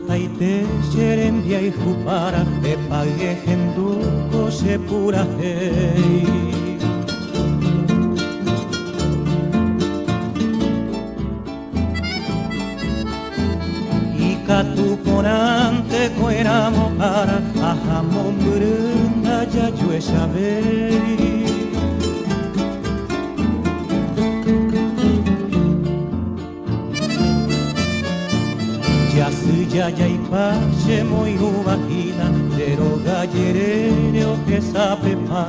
Taite xerembia y jupara te pague genduco se pura hey. Y catu porante coeramo para ajamo murunda ya yo sabei. Ya y pache muy uvagina, pero gallerere o que sabe pa.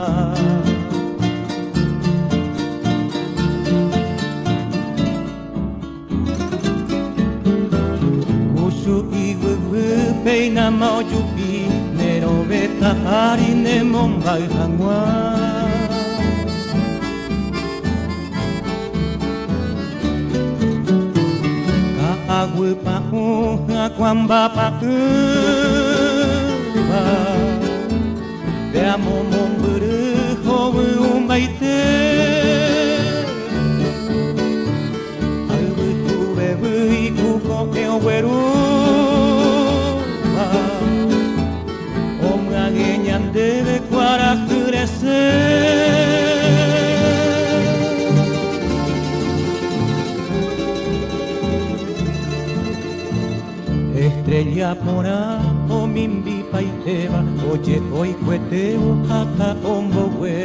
Kushu y gugu peina mao yupi, nero beta harine mombay hangwa. Agua pa kwamba pa te amo momburu hobu baite albu tu bebu ikuko ke oweru omage nyande kwara crecer. Estrella pora o mimbi paiteba oye hoy cueteo hasta ombo we.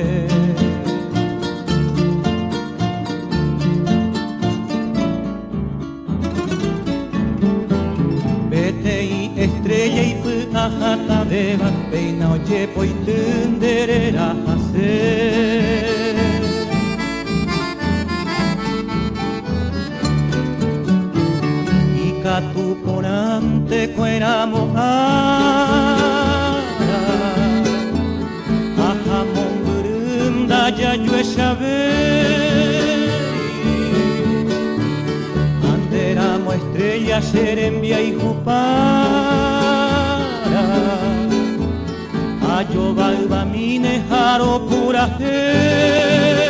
Vete y estrella y puta hasta beba peina oye poitenderera hacer. Tu porante cueramo ara ajamon burunda ya yo sabei. Anderamo estrella serembia y jupara ayo balba mine jaro pura hey.